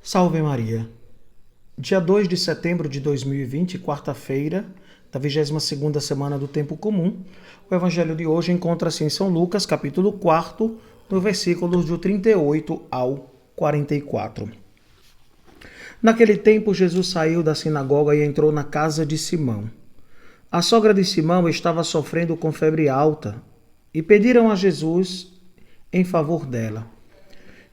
Salve Maria. Dia 2 de setembro de 2020, quarta-feira, da 22ª semana do Tempo Comum. O evangelho de hoje encontra-se em São Lucas, capítulo 4, no versículos do 38 ao 44. Naquele tempo, Jesus saiu da sinagoga e entrou na casa de Simão. A sogra de Simão estava sofrendo com febre alta e pediram a Jesus em favor dela.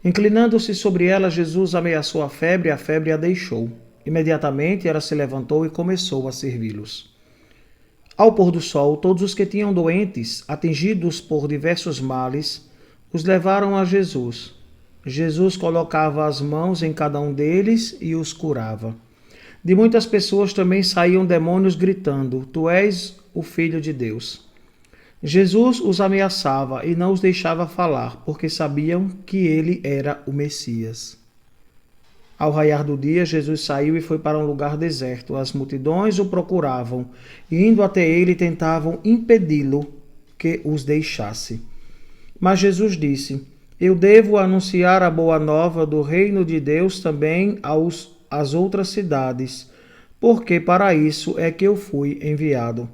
Inclinando-se sobre ela, Jesus ameaçou a febre a deixou. Imediatamente ela se levantou e começou a servi-los. Ao pôr do sol, todos os que tinham doentes, atingidos por diversos males, os levaram a Jesus. Jesus colocava as mãos em cada um deles e os curava. De muitas pessoas também saíam demônios gritando: Tu és o Filho de Deus. Jesus os ameaçava e não os deixava falar, porque sabiam que ele era o Messias. Ao raiar do dia, Jesus saiu e foi para um lugar deserto. As multidões o procuravam e, indo até ele, tentavam impedi-lo que os deixasse. Mas Jesus disse: Eu devo anunciar a boa nova do reino de Deus também às outras cidades, porque para isso é que eu fui enviado.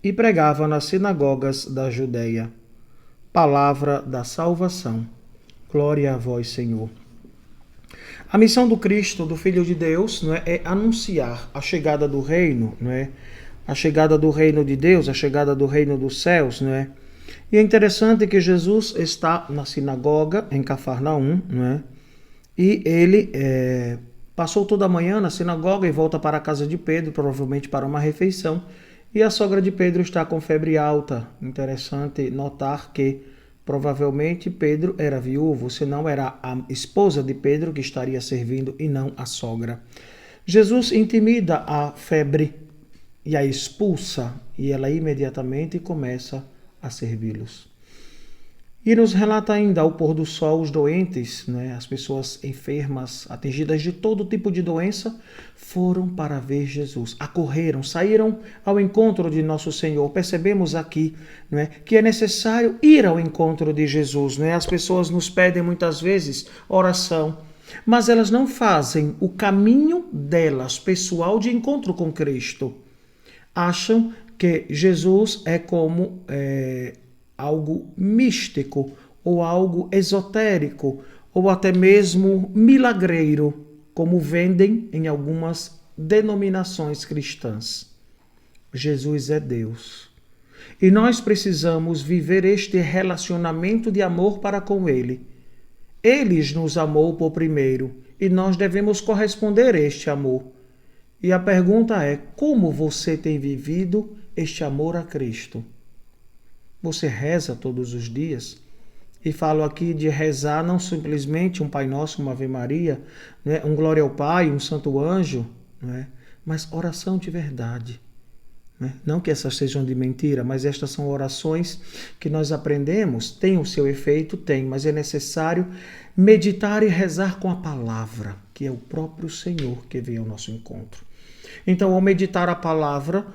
E pregava nas sinagogas da Judeia. Palavra da salvação. Glória a vós, Senhor. A missão do Cristo, do Filho de Deus, é anunciar a chegada do reino, a chegada do reino de Deus, a chegada do reino dos céus. E é interessante que Jesus está na sinagoga, em Cafarnaum, e ele passou toda a manhã na sinagoga e volta para a casa de Pedro, provavelmente para uma refeição. E a sogra de Pedro está com febre alta. Interessante notar que provavelmente Pedro era viúvo, senão era a esposa de Pedro que estaria servindo e não a sogra. Jesus intimida a febre e a expulsa, e ela imediatamente começa a servi-los. E nos relata ainda, ao pôr do sol, os doentes, as pessoas enfermas, atingidas de todo tipo de doença, foram para ver Jesus, acorreram, saíram ao encontro de nosso Senhor. Percebemos aqui que é necessário ir ao encontro de Jesus. As pessoas nos pedem muitas vezes oração, mas elas não fazem o caminho delas, pessoal, de encontro com Cristo. Acham que Jesus é como algo místico, ou algo esotérico, ou até mesmo milagreiro, como vendem em algumas denominações cristãs. Jesus é Deus. E nós precisamos viver este relacionamento de amor para com Ele. Ele nos amou por primeiro, e nós devemos corresponder a este amor. E a pergunta é: como você tem vivido este amor a Cristo? Você reza todos os dias? E falo aqui de rezar não simplesmente um Pai Nosso, uma Ave Maria, um Glória ao Pai, um Santo Anjo, mas oração de verdade. Não que essas sejam de mentira, mas estas são orações que nós aprendemos, tem o seu efeito, tem, mas é necessário meditar e rezar com a palavra, que é o próprio Senhor que vem ao nosso encontro. Então, ao meditar a palavra,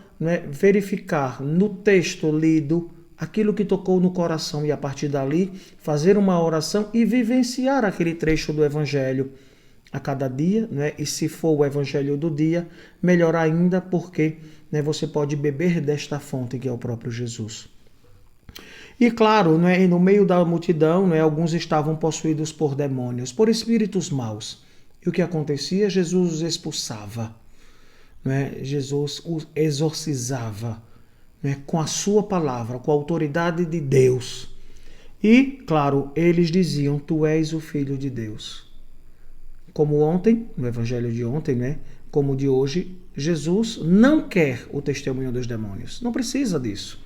verificar no texto lido aquilo que tocou no coração e a partir dali fazer uma oração e vivenciar aquele trecho do Evangelho a cada dia, e se for o Evangelho do dia, melhor ainda, porque você pode beber desta fonte que é o próprio Jesus. E claro, no meio da multidão, alguns estavam possuídos por demônios, por espíritos maus. E o que acontecia? Jesus os expulsava, Jesus os exorcizava, com a sua palavra, com a autoridade de Deus. E, claro, eles diziam: Tu és o Filho de Deus. Como ontem, no evangelho de ontem, como de hoje, Jesus não quer o testemunho dos demônios. Não precisa disso.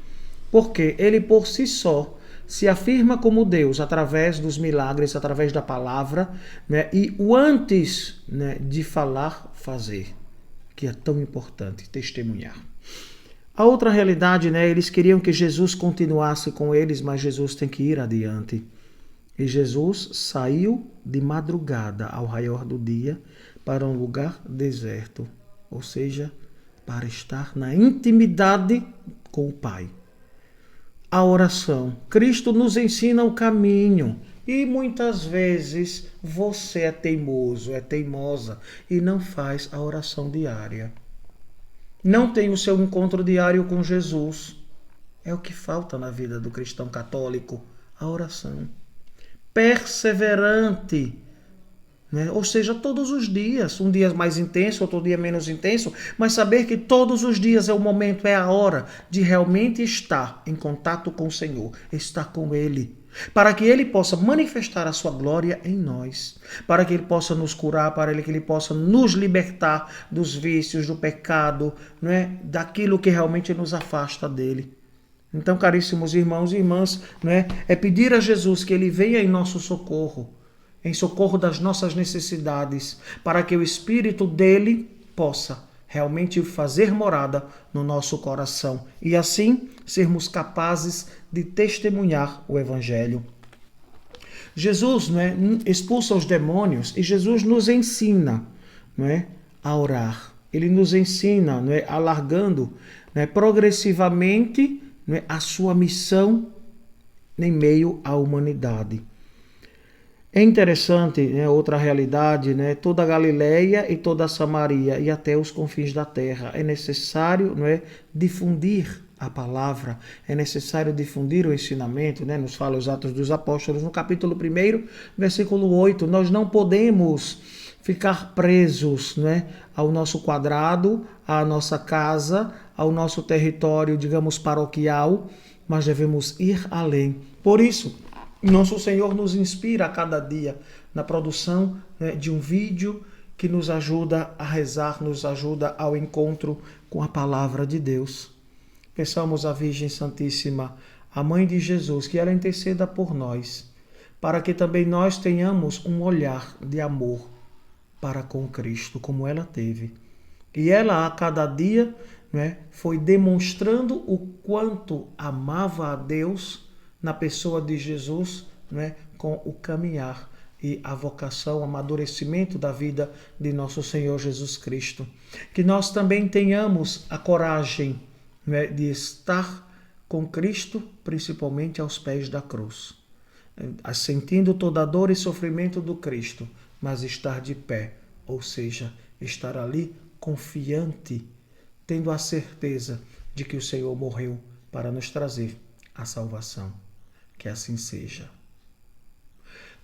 Porque ele por si só se afirma como Deus através dos milagres, através da palavra, e o antes de falar, fazer, que é tão importante, testemunhar. A outra realidade, eles queriam que Jesus continuasse com eles, mas Jesus tem que ir adiante. E Jesus saiu de madrugada, ao raiar do dia, para um lugar deserto, ou seja, para estar na intimidade com o Pai. A oração. Cristo nos ensina o caminho. E muitas vezes você é teimoso, é teimosa e não faz a oração diária. Não tem o seu encontro diário com Jesus. É o que falta na vida do cristão católico, a oração. Perseverante, né? Ou seja, todos os dias, um dia mais intenso, outro dia menos intenso, mas saber que todos os dias é o momento, é a hora de realmente estar em contato com o Senhor, estar com Ele, para que Ele possa manifestar a sua glória em nós, para que Ele possa nos curar, para que Ele possa nos libertar dos vícios, do pecado, né? Daquilo que realmente nos afasta dEle. Então, caríssimos irmãos e irmãs, né? É pedir a Jesus que Ele venha em nosso socorro, em socorro das nossas necessidades, para que o Espírito dele possa realmente fazer morada no nosso coração e assim sermos capazes de testemunhar o Evangelho. Jesus, né, expulsa os demônios e Jesus nos ensina, né, a orar. Ele nos ensina, né, alargando, né, progressivamente, né, a sua missão em meio à humanidade. É interessante, né, outra realidade, né, toda a Galileia e toda a Samaria e até os confins da terra. É necessário, não é, difundir a palavra, é necessário difundir o ensinamento, né, nos fala os Atos dos Apóstolos, no capítulo 1, versículo 8, nós não podemos ficar presos, né, ao nosso quadrado, à nossa casa, ao nosso território, digamos, paroquial, mas devemos ir além. Por isso, nosso Senhor nos inspira a cada dia na produção, né, de um vídeo que nos ajuda a rezar, nos ajuda ao encontro com a palavra de Deus. Peçamos à Virgem Santíssima, a Mãe de Jesus, que ela interceda por nós, para que também nós tenhamos um olhar de amor para com Cristo, como ela teve. E ela, a cada dia, né, foi demonstrando o quanto amava a Deus na pessoa de Jesus, né, com o caminhar e a vocação, o amadurecimento da vida de nosso Senhor Jesus Cristo. Que nós também tenhamos a coragem, né, de estar com Cristo, principalmente aos pés da cruz, sentindo toda a dor e sofrimento do Cristo, mas estar de pé, ou seja, estar ali confiante, tendo a certeza de que o Senhor morreu para nos trazer a salvação. Que assim seja.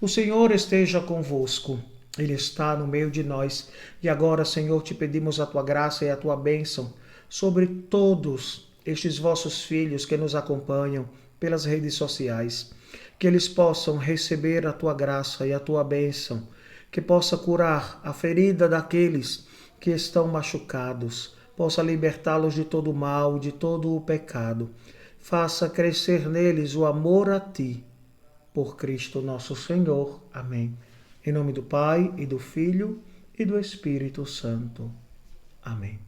O Senhor esteja convosco. Ele está no meio de nós. E agora, Senhor, te pedimos a tua graça e a tua bênção sobre todos estes vossos filhos que nos acompanham pelas redes sociais. Que eles possam receber a tua graça e a tua bênção. Que possa curar a ferida daqueles que estão machucados. Possa libertá-los de todo o mal, de todo o pecado. Faça crescer neles o amor a ti, por Cristo nosso Senhor. Amém. Em nome do Pai, e do Filho, e do Espírito Santo. Amém.